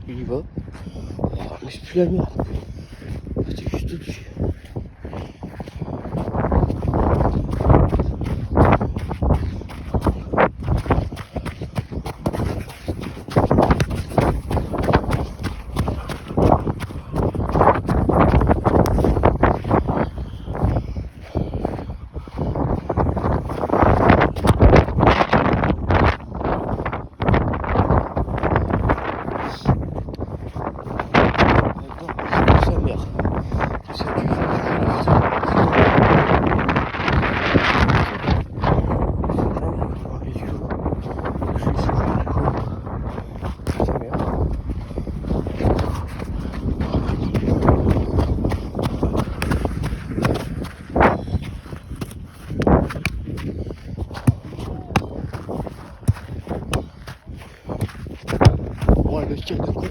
Il y va. Oh, mais c'est plus la merde. C'est juste au-dessus. Le tir de coupe.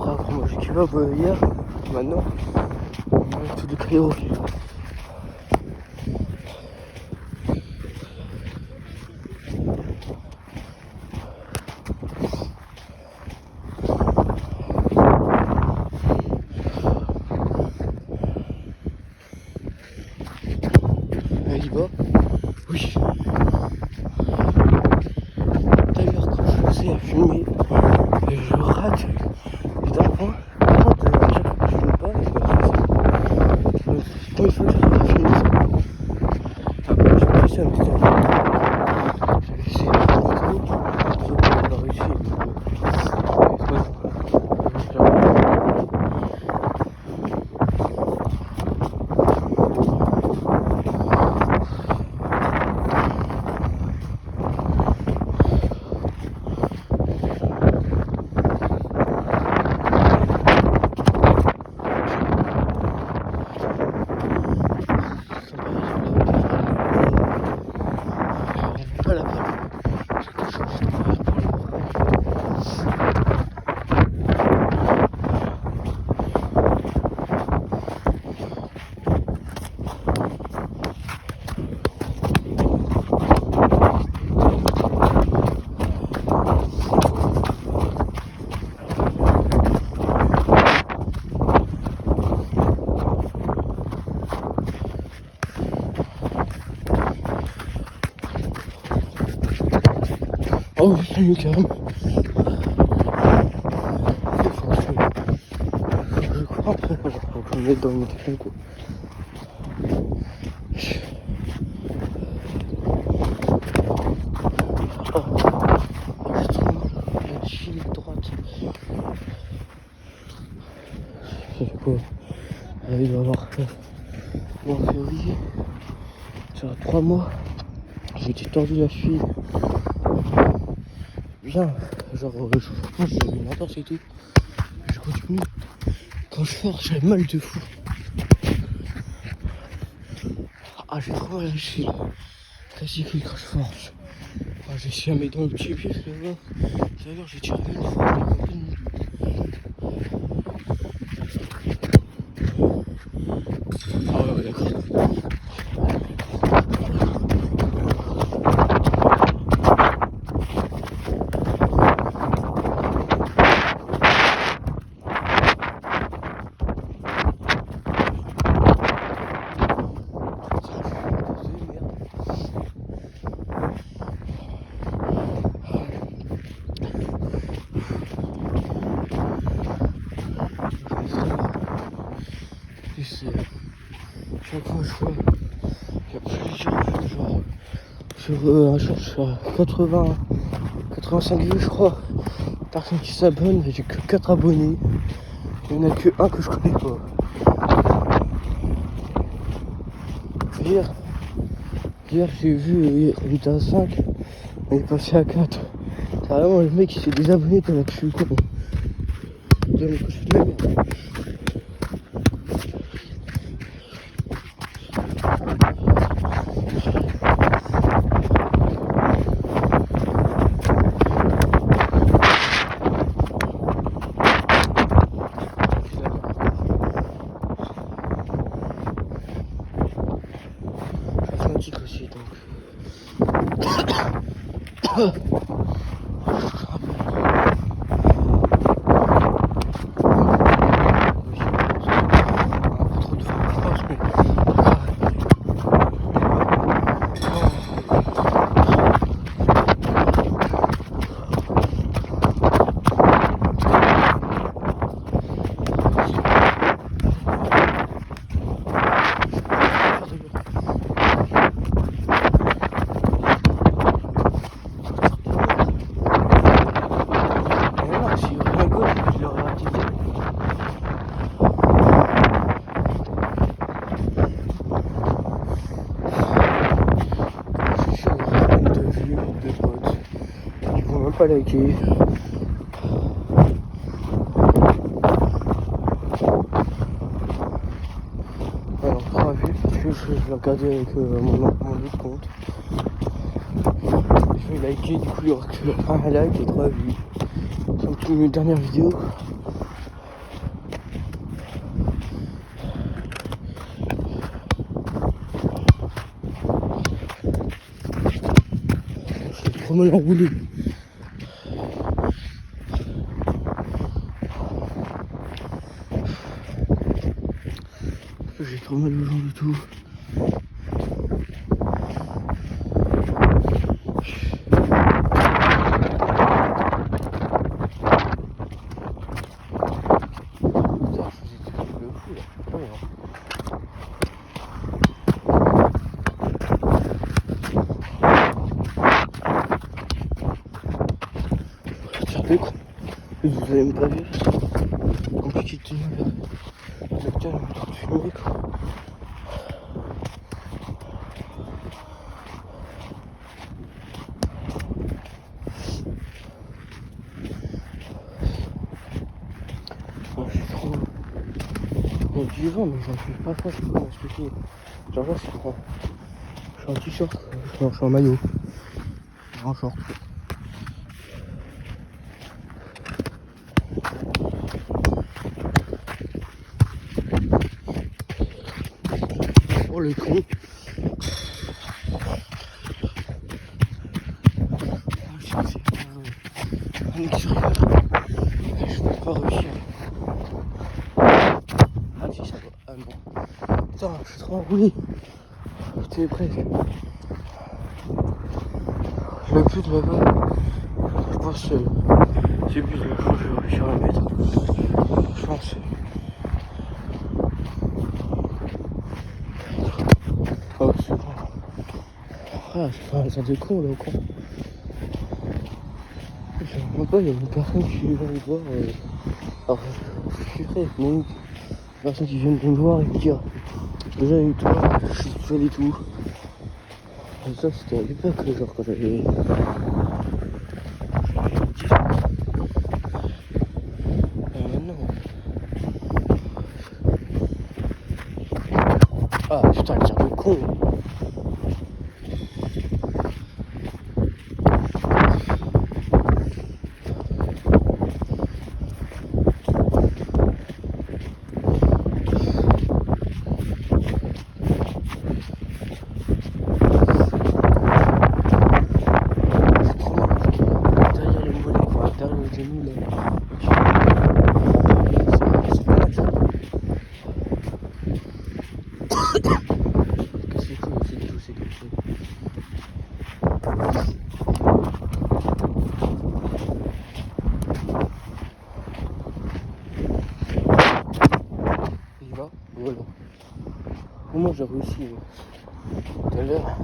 Après, moi j'ai give up hier, maintenant. Tout de Cairo. Elle y va. Oui. D'ailleurs, quand je faisais à fumer, je rate. Et d'un point, par contre, à chaque fois que je filme pas, quand il faut que je filme ça. J'ai pas réussi à mettre ça. J'ai essayé de faire une vidéo, je n'ai pas réussi. Pas la peine. Oh, c'est mieux carrément. Je crois après, faut que je me mette dans mon téléphone quoi. La Chine droite. C'est quoi? Il va y avoir en février. Ça va 3 mois. J'ai tordu la cheville. Bien, genre je pense que j'ai une entorse et tout. Je continue. Quand je force, j'ai mal de fou. Ah, j'ai trop mal à la cheville. Classique quand je force. Ah, j'ai essayé à mettre dans le petit pied, c'est vrai. D'ailleurs, j'ai tiré une fois. Ah ouais, d'accord. Chaque fois je vois, il y a plusieurs vues, genre sur un jour je suis à 85 vues je crois, personne qui s'abonne, j'ai que 4 abonnés, il n'y en a que un que je connais pas. Hier, j'ai vu, il était à 5, il est passé à 4. C'est vraiment le mec qui s'est désabonné tellement que je suis con. Tellement que je fais de la merde. Asthmatique aussi donc. Pas liker. Alors, pas vu parce que je vais regarder avec mon autre compte. Je vais liker, du coup il y aura que un like et 3 vues. C'est une dernière vidéo. Je vais trop mal enroulé. J'ai trop mal aux jambes et tout. Putain, je faisais des trucs de fou là. Oh, tiens, des cons. Vous avez même pas vu. Compliqué de tenir le calme pour filmer quoi. C'est trop. Il y a du vent, mais j'en suis pas trop, je sais pas comment expliquer. Genre là, c'est trop. Je suis en t-shirt, je suis en maillot. Je suis en short. Oh le con. Je vais pas réussir. Ah si ça va. Ah non. Putain, je suis trop enroulé. T'es prêt. Le plus de là-bas. Je pense que c'est plus de la fois que je vais réussir à le mettre. Je pense. Oh c'est bon. Ah, c'est pas un temps de con là au con. Je ne vois pas, il y a une personne qui vient me voir. Alors, je suis prêt, mais une personne qui vient de me voir et me dire déjà avec toi, je suis seul et tout. Et ça, c'était à l'époque, genre quand j'avais 10 ans. Maintenant. Ah putain, c'est un peu con. Voilà. Comment j'ai réussi tout à l'heure.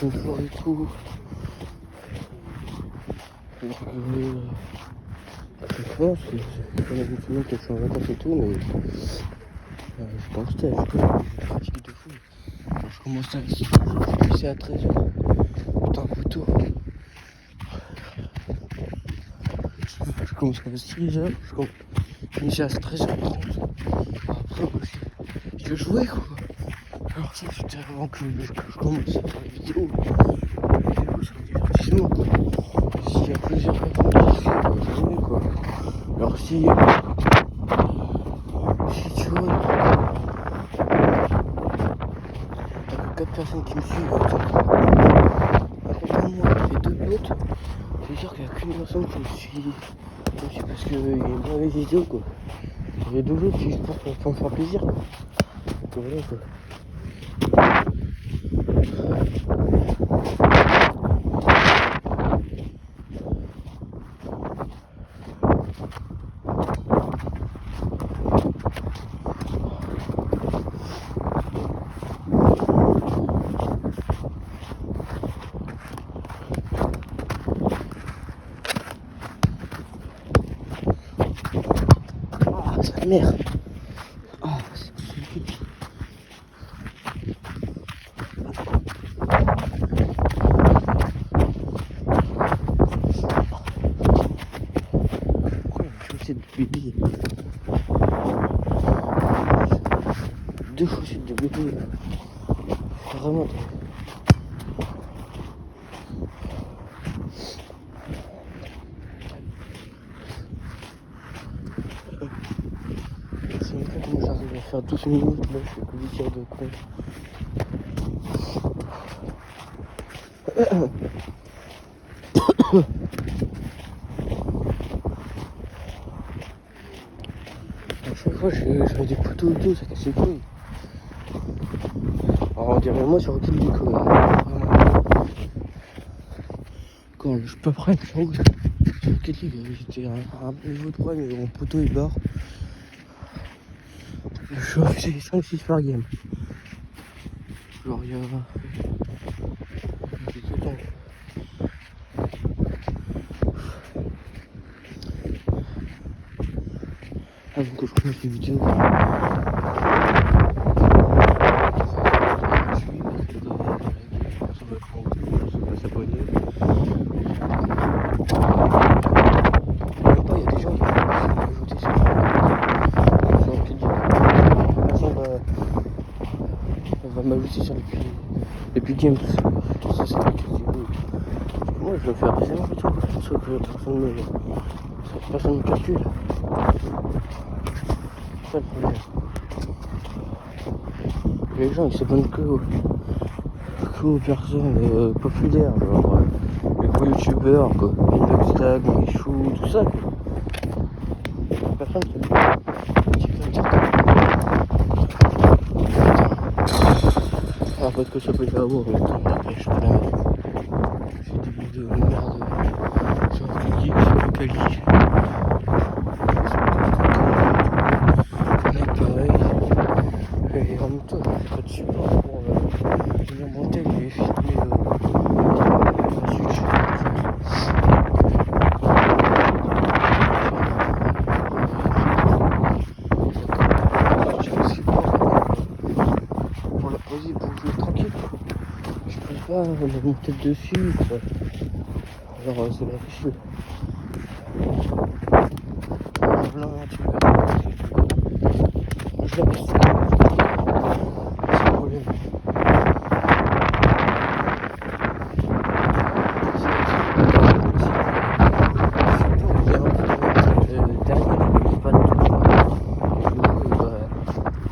prochaine fois et tout. Donc, je pense que c'est quand même une semaine que je suis en vacances et tout, mais je pense que je suis fatigué de fou. Je commence à 6h, je suis à 13h. Putain, retour. Je commence à 6h, je finis à 13h30. Après, moi, je vais jouer quoi. Alors ça, c'était avant que je commence à faire les vidéos. Les vidéos sur le divertissement quoi. S'il y a plusieurs personnes qui suivent, je vais quoi. Alors si tu vois, t'as que 4 personnes qui me suivent, accompagne-moi avec 2 potes, c'est sûr qu'il n'y a qu'une personne qui me suit parce qu'il aime bien les vidéos quoi. Il y a 2 autres qui juste pour me faire plaisir quoi. Donc voilà quoi. Ah, sa mère. Ah, c'est pipi. Chaussettes de bébé. 2 chaussettes de bébé. Vraiment. C'est même pas comment j'arrive à faire 12 minutes. Là, je fais que des tirs de con. À chaque fois, je mets des poteaux et tout, ça casse les couilles. Alors, on dirait moi sur Rocket League quoi. Quand je peux pas prendre sur Rocket League, j'étais un niveau 3, mais mon poteau il barre. Je suis 5-6 par game. Genre, il y a. J'ai tout le temps. Avant que je commence les vidéos. M'ajouter sur les games, tout ça, c'est pas que moi je le fais récemment et tout, c'est pour ça que personne me calcule. C'est ça le problème. Les gens ils s'abonnent que aux personnes populaires, genre les gros youtubeurs quoi, Inoxtag, Michou, tout ça quoi. Personne qui ah, parce que ça peut faire avoir, mais après je peux la mettre. J'ai des vidéos de merde sur Click, sur le Cali. Mec, pareil. Et en même temps, j'ai pas de support pour venir monter et filmer la Switch. J'ai un support pour la poser, pour jouer tranquille. Je peux pas me monter dessus quoi. Alors c'est pas possible. Là tu verras. Je la passe. C'est le problème.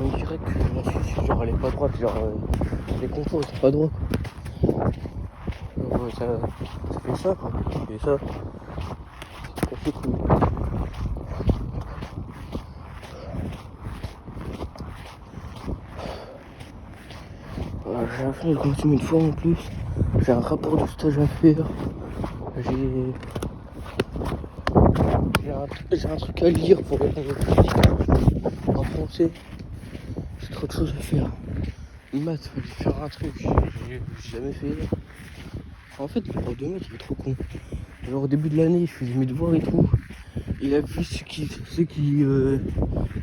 On dirait que la Suisse, genre elle est pas droite, genre les contours ils sont pas droits quoi. Donc ça fait ça quoi, ça fait ça. Ça fait cool. J'ai la flemme de continuer une fois en plus. J'ai un rapport de stage à faire. J'ai un truc à lire pour répondre aux questions en français. J'ai trop de choses à faire. Maths, fallait faire un truc, j'ai jamais fait. En fait, le prof de maths, il est trop con. Genre, au début de l'année, je faisais mes devoirs et tout. Il a vu ceux qui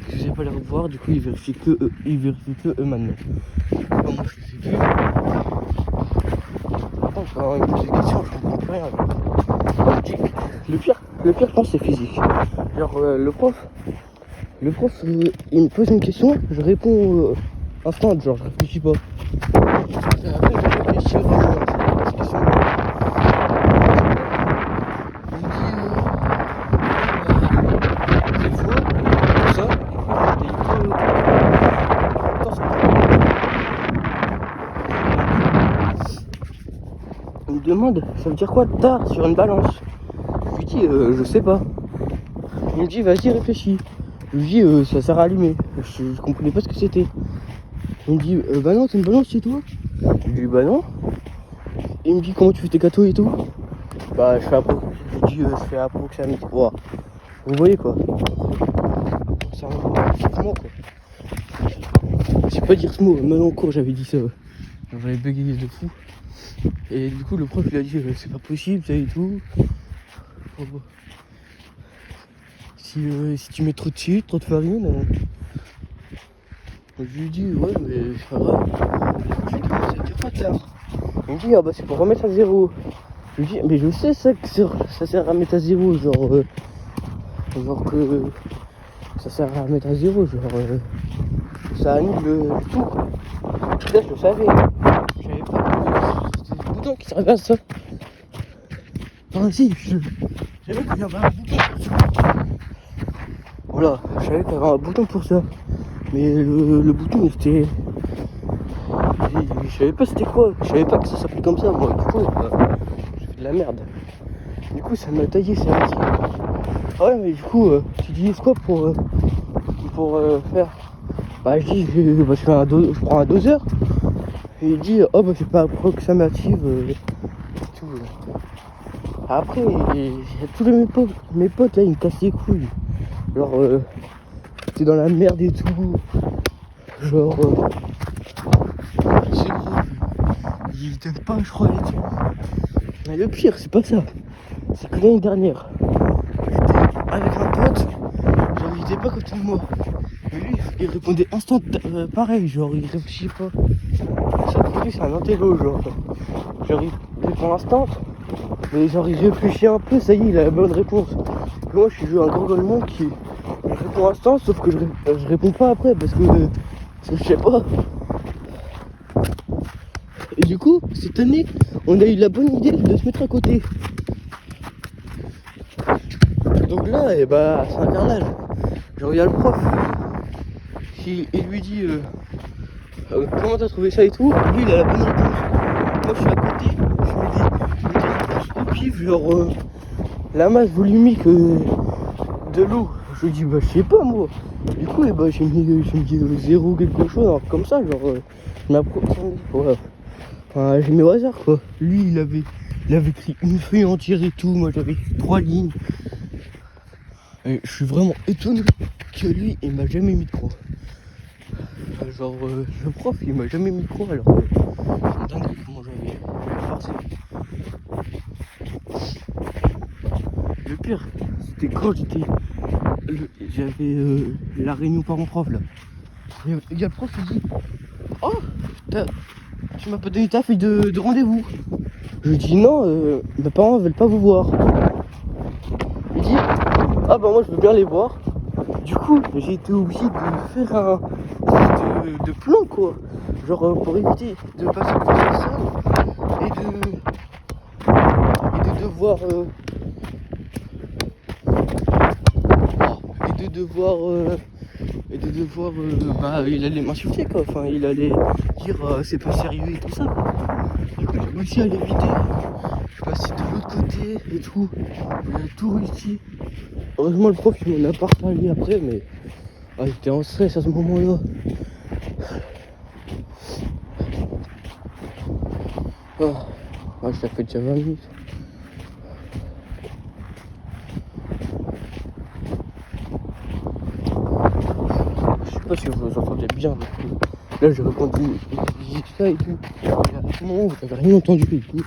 faisaient pas leurs devoirs, du coup, il vérifie que eux maintenant. Bon, moi, je les ai plus. Par contre, quand il me pose des questions, je comprends plus rien. Le pire, je pense, c'est physique. Genre, le prof, il me pose une question, je réponds instant, genre, je réfléchis pas. Et après, je réfléchis vraiment à cette question. Il me dit, c'est faux, tout ça. Et il me demande, ça veut dire quoi tard sur une balance? Je lui dis, je sais pas. Il me dit, vas-y, réfléchis. Je lui dis, ça sert à allumer. Je comprenais pas ce que c'était. Il me dit, bah non, c'est une balance chez toi. Je lui dis, bah non. Il me dit, comment tu fais tes gâteaux et tout? Bah, je fais approximativement. Wow. Vous voyez quoi? C'est un mot quoi. Je sais pas dire ce mot, même en cours j'avais dit ça. J'avais bégayé de fou. Et du coup, le prof il a dit, c'est pas possible, ça et tout. Si tu mets trop de sucre, trop de farine. Je lui dis, ouais, mais ça va. Je lui dis, ça dure pas tard. Il me dit, ah bah c'est pour remettre à zéro. Je lui dis, mais je sais ça que ça sert à mettre à zéro, genre que ça sert à mettre à zéro, ça annule tout. Là je le savais. Je savais pas que c'était des boutons qui servaient à ça. Enfin si, je savais qu'il y avait un bouton pour ça. Voilà, je savais qu'il y avait un bouton pour ça. Mais le bouton était. Je savais pas c'était quoi, je savais pas que ça s'appelait comme ça, moi du coup j'ai fait de la merde. Du coup ça m'a taillé, ça m'a dit. Ah ouais mais du coup tu utilises quoi pour faire? Bah je dis je prends un doseur. Et il dit oh bah c'est pas approximative et tout. Après il y a tous mes potes là ils me cassent les couilles. Genre t'es dans la merde et tout. Genre c'est gros. Ils t'aiment pas je crois et tout. Mais le pire c'est pas ça. C'est que l'année dernière j'étais avec un pote. Genre il était pas côté de moi. Mais lui il répondait instant pareil. Genre il réfléchit pas. Ça pour lui c'est un intello genre. Genre il répond instant. Mais genre il réfléchit un peu, ça y est il a la bonne réponse. Et moi je suis un gros golemon qui répond instant sauf que je réponds pas après parce que je sais pas. Et du coup cette année on a eu la bonne idée de se mettre à côté. Donc là et bah c'est un carnage. Genre il y a le prof il lui dit comment t'as trouvé ça et tout. Lui il a la bonne réponse. Moi je suis à côté, je mets des réponses au pif, genre la masse volumique de l'eau. Je lui dis bah je sais pas moi. Du coup bah j'ai mis 0 quelque chose, alors, comme ça, genre ma ouais. Enfin j'ai mis au hasard quoi. Lui il avait écrit une feuille entière et tout, moi j'avais écrit 3 lignes. Et je suis vraiment étonné que lui il m'a jamais mis de croix. Genre le prof il m'a jamais mis de croix alors c'est dingue comment j'avais forcé. Le pire c'était quand j'avais la réunion parents-prof là. Il y a le prof qui dit oh tu m'as pas donné ta feuille de rendez-vous. Je lui dis non mes parents veulent pas vous voir. Il dit ah bah moi je veux bien les voir. Du coup j'ai été obligé de faire un de plan quoi. Genre pour éviter de passer pour personne et de devoir bah il allait m'insulter quoi, enfin il allait dire c'est pas sérieux et tout ça quoi. Du coup j'ai réussi à l'éviter, je suis passé de l'autre côté et tout, j'ai tout réussi. Heureusement le prof il m'en a pas reparlé après mais j'étais en stress à ce moment là. Ça fait déjà 20 minutes. Je sais pas si vous entendez bien du coup. Là j'ai répondu, j'ai dit ça et tout. À ce moment où t'avais rien entendu et tout.